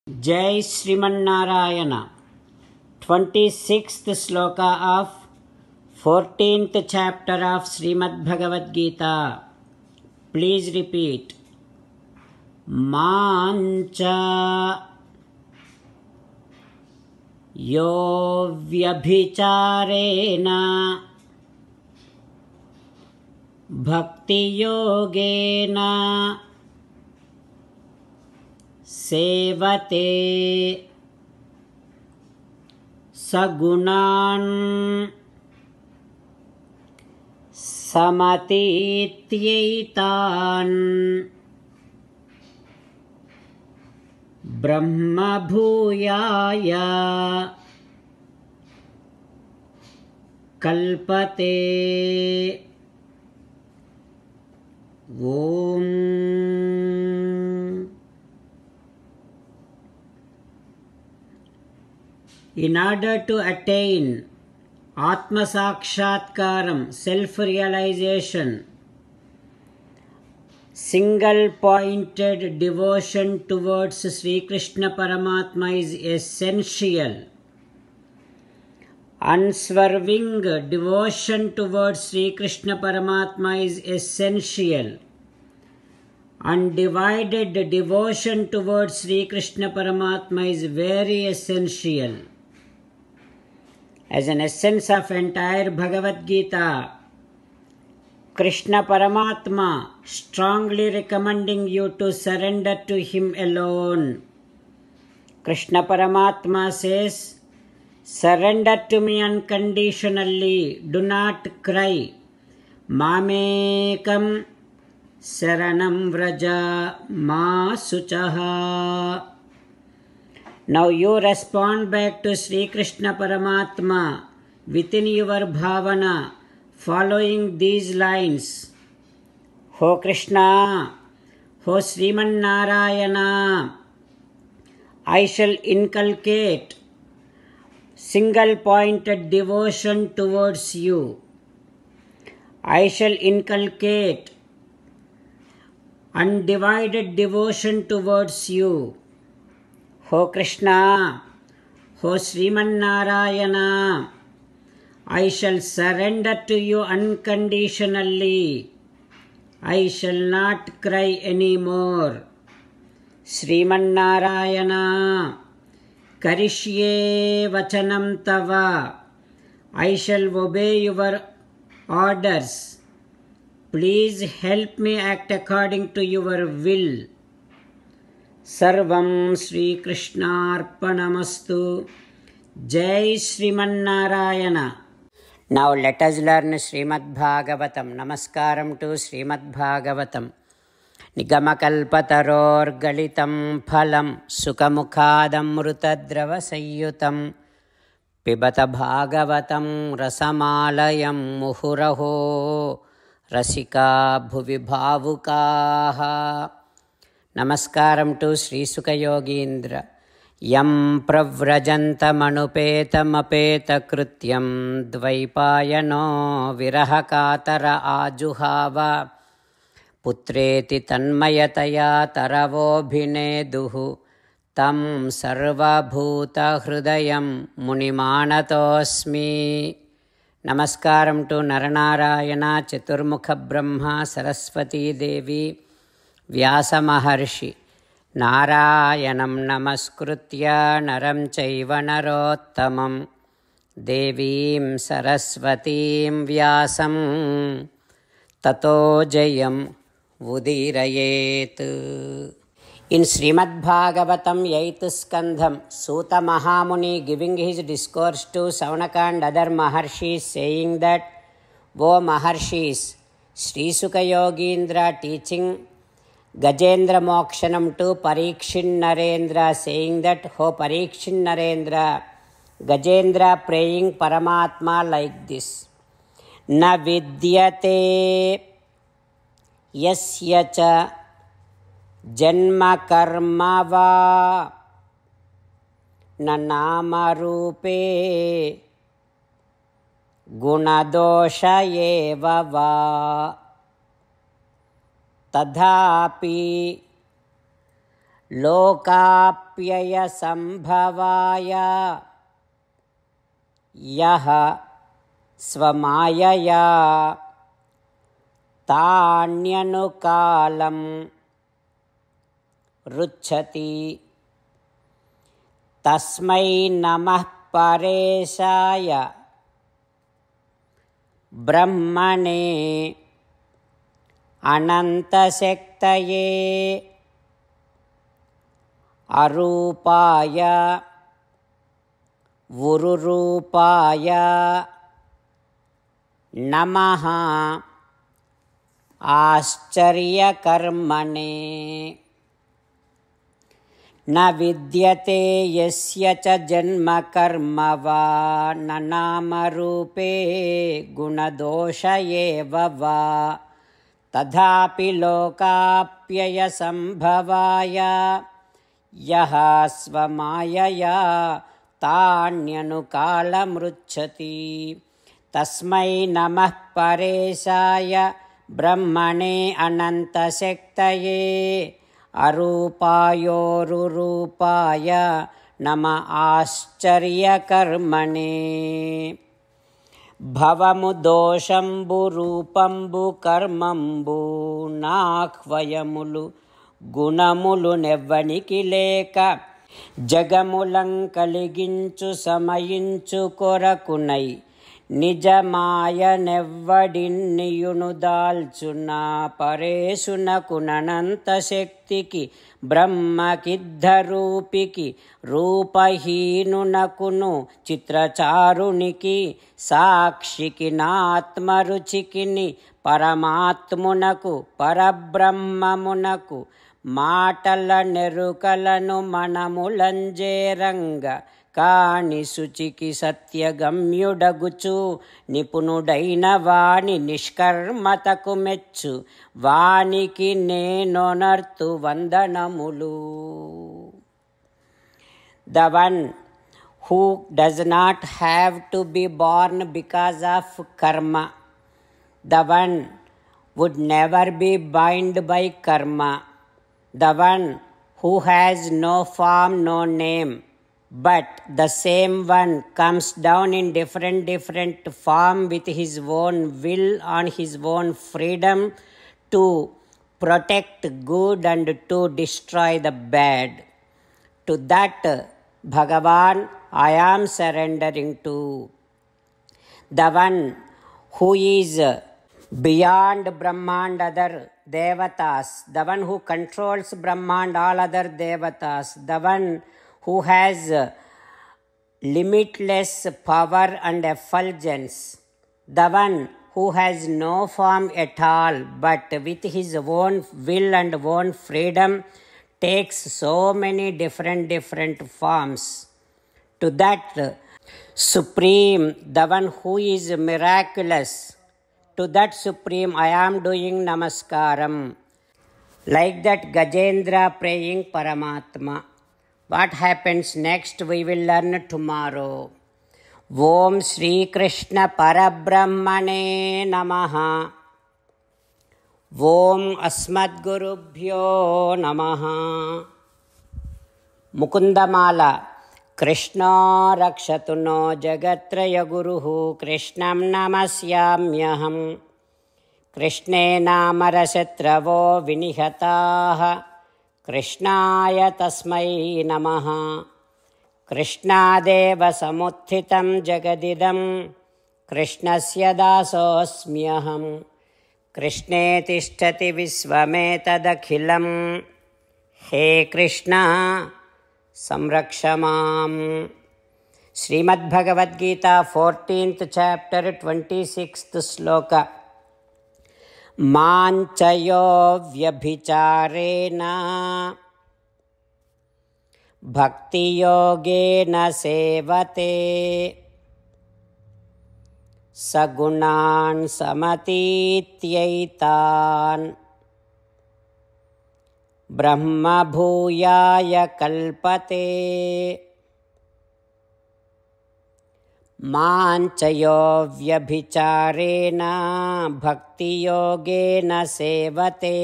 Jai Srimanarayana. 26th sloka of 14th chapter of Srimad Bhagavad Gita. Please repeat. Mancha yo vyabhicharena bhakti yogena sevate sagunan samatityetan brahma bhuyaya kalpate. Om. In order to attain Atma Sakshatkaram, self-realization, single-pointed devotion towards Sri Krishna Paramatma is essential. Unswerving devotion towards Sri Krishna Paramatma is essential. Undivided devotion towards Sri Krishna Paramatma is very essential. As an essence of entire Bhagavad Gita, Krishna Paramatma strongly recommending you to surrender to Him alone. Krishna Paramatma says, surrender to me unconditionally, do not cry. Mamekam saranam vraja ma suchaha. Now you respond back to Sri Krishna Paramatma within your bhavana, following these lines. Ho Krishna, Ho Sriman Narayana, I shall inculcate single-pointed devotion towards you. I shall inculcate undivided devotion towards you. Ho Krishna, Ho Sriman Narayana, I shall surrender to you unconditionally. I shall not cry anymore. Sriman Narayana, Karishye Vachanam Tava, I shall obey your orders. Please help me act according to your will. Sarvam Sri Krishnarpanamastu. Jai Sriman Narayana. Now let us learn Srimad Bhagavatam. Namaskaram to Srimad Bhagavatam. Nigamakalpataror galitam phalam sukamukhadamrutadrava sayyutam pibata bhagavatam rasamalayam muhuraho rasika bhuvi bhavukaha. Namaskaram to Sri Sukha Yogindra. Yam pravrajantamanupetamapeta krutyam dvaipayano virahakatara ajuhava putreti tanmayataya taravobhineduhu tam sarvabhuta hrudayam munimanatosmi. Namaskaram to Naranarayana, Chaturmukha Brahma, Saraswati Devi, Vyasa Maharshi. Narayanam namaskritya naram chaiva narottamam devim saraswatim vyasam tato jayam udirayet. In Srimad Bhagavatam 8th Skandham, Suta Mahamuni giving his discourse to Saunaka and other Maharshis, saying that, O Maharshis, Sri Sukha Yogindra teaching Gajendra Mokshanam to Parikshin Narendra, saying that, Ho Parikshin Narendra, Gajendra praying Paramatma like this. Na vidyate yasya cha janma karma va na nama rupe gunadosha eva va tadhapi లోకాప్యయసంభవాయ యః స్వమాయయా తాన్యనుకాలం రుచ్ఛతి తస్మై నమః పరేశాయ బ్రహ్మణే అనంతశక్తయే అరూపాయ ఉరురూపాయ నమః ఆశ్చర్యకర్మణే న విద్యతే యస్య చ జన్మ కర్మ వా న నామరూపే గుణదోష ఏవ వా తథాపి లోకాప్యయసంభవాయ యః స్వమాయయా తాన్యనుకాలమృచ్ఛతి తస్మై నమః పరేశాయ బ్రహ్మణే అనంతశక్తయే అరూపాయోరురూపాయ నమః ఆశ్చర్యకర్మణే భవము దోషంబు రూపంబు కర్మంబు నాహ్వయములు గుణములు నెవ్వనికి లేక జగములం కలిగించు సమయించు కొరకునై నిజమాయ నెవ్వడిన్నియును దాల్చునా పరేశునకునంత శక్తికి బ్రహ్మకిద్ధరూపికి రూపహీనునకును చిత్రచారునికి సాక్షికి నాత్మరుచికిని పరమాత్మునకు పరబ్రహ్మమునకు మాటల నెరుకలను మనములంజేరంగ కాని శుచికి సత్యగమ్యుడగుచు నిపుణుడైన వాని నిష్కర్మతకు మెచ్చు వానికి నేనొనర్తు వందనములు. The one who does not have to be born because of karma, the one would never be bound by karma, the one who has no form, no name, but the same one comes down in different form with his own will on his own freedom to protect good and to destroy the bad. To that Bhagavan I am surrendering to. The one who is beyond Brahmand other devatas, the one who controls Brahmand all other devatas, the one who has limitless power and effulgence, the one who has no form at all but with his own will and own freedom takes so many different forms. To that Supreme, the one who is miraculous, to that Supreme I am doing Namaskaram. Like that Gajendra praying Paramatma. What happens next we will learn tomorrow. Om Shri Krishna Parabrahmane Namaha. Om Asmadgurubhyo Namaha. Mukundamala. Krishna rakshatu no jagatraya guruhu Krishnam namasyamyaham. Krishne namarashatravo vinihataha कृष्णाय तस्मै नमः. कृष्णादेव समुत्थितं जगदिदं कृष्णस्य दासोऽस्म्यहं. कृष्णे तिष्ठति विश्वमेतदखिलं. हे कृष्ण संरक्ष माम्. Shrimad Bhagavad Gita 14th chapter 26th श्लोक. माञ्चयो व्यभिचारेण भक्तियोगेन सेवते सगुणान् समतीत्यैतान् ब्रह्मभूयाय कल्पते. माञ्चयो व्यभिचारेण भक्तियोगेन सेवते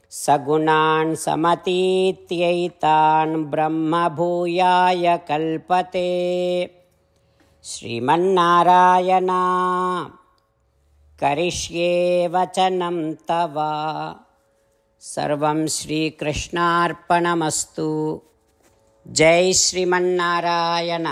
सगुणान् समतीत्यैतान् ब्रह्मभूयाय कल्पते। श्रीमन्नारायण करिष्ये वचनं तव। सर्वं श्रीकृष्णार्पणमस्तु। जय श्रीमन्नारायण।